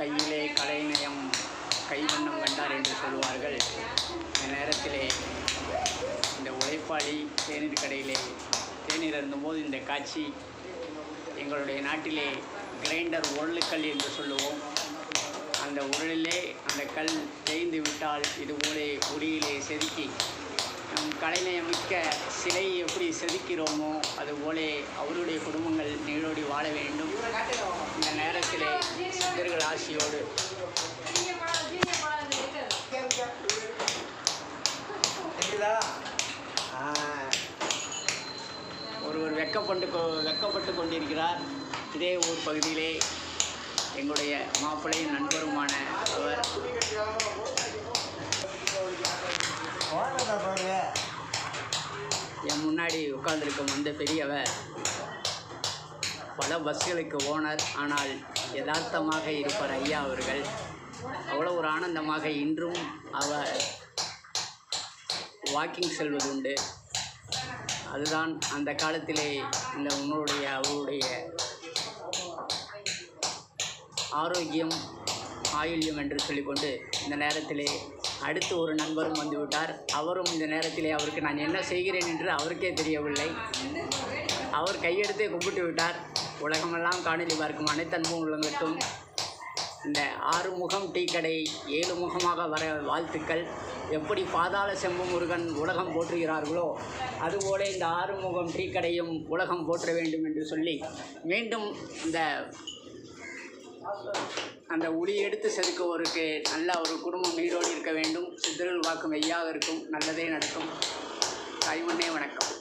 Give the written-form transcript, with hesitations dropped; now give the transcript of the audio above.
கையிலே கலைநயம் கைவண்ணம் கண்டார் என்று சொல்லுவார்கள். இந்த நேரத்திலே இந்த உழைப்பாளி தேநீர் கடையிலே தேநீர் அருந்தும்போது இந்த காட்சி எங்களுடைய நாட்டிலே கிரைண்டர் உருளுக்கல் என்று சொல்லுவோம். அந்த உருளிலே அந்த கல் தேய்ந்து விட்டால் இதுபோலே பொடியிலே செதுக்கி நம் கலைநயமிக்க சிலை எப்படி செதுக்கிறோமோ அதுபோலே அவருடைய குடும்பங்கள் நீளோடி வாழ வேண்டும். இந்த நேரத்திலே சித்தர்கள் ஆசியோடு ஒருவர் வெக்கப்பட்டு கொண்டிருக்கிறார். இதே ஊர் பகுதியிலே எங்களுடைய மாப்பிள்ளையும் நண்பருமான அவர் என் முன்னாடி உட்கார்ந்திருக்கும் அந்த பெரியவர் பல பஸ்களுக்கு ஓனர். ஆனால் யதார்த்தமாக இருப்பார் ஐயா அவர்கள். அவ்வளோ ஒரு ஆனந்தமாக இன்றும் அவர் வாக்கிங் செல்வதுண்டு. அதுதான் அந்த காலத்திலே இந்த அவருடைய ஆரோக்கியம் ஆயுள்யம் என்று சொல்லிக்கொண்டு இந்த நேரத்திலே அடுத்து ஒரு நண்பரும் வந்துவிட்டார். அவரும் இந்த நேரத்திலே அவருக்கு நான் என்ன செய்கிறேன் என்று அவருக்கே தெரியவில்லை. அவர் கையெடுத்தே கும்பிட்டு விட்டார். உலகமெல்லாம் காணொலி பார்க்கும் அனைத்து அன்பும் உள்ளவர்களுக்கும் இந்த 6 முகம் டீ கடை 7 முகமாக வர வாழ்த்துக்கள். எப்படி பாதாள செம்பு முருகன் உலகம் போற்றுகிறார்களோ அதுபோல இந்த 6 முகம் டீ கடையும் உலகம் போற்ற வேண்டும் என்று சொல்லி மீண்டும் அந்த உளி எடுத்து செதுக்குவோருக்கு நல்ல ஒரு குடும்பம் நீரோடு இருக்க வேண்டும். சித்தர்கள் வாக்கும் மெய்யாக இருக்கும். நல்லதே நடக்கும். தாய்மண்ணே வணக்கம்.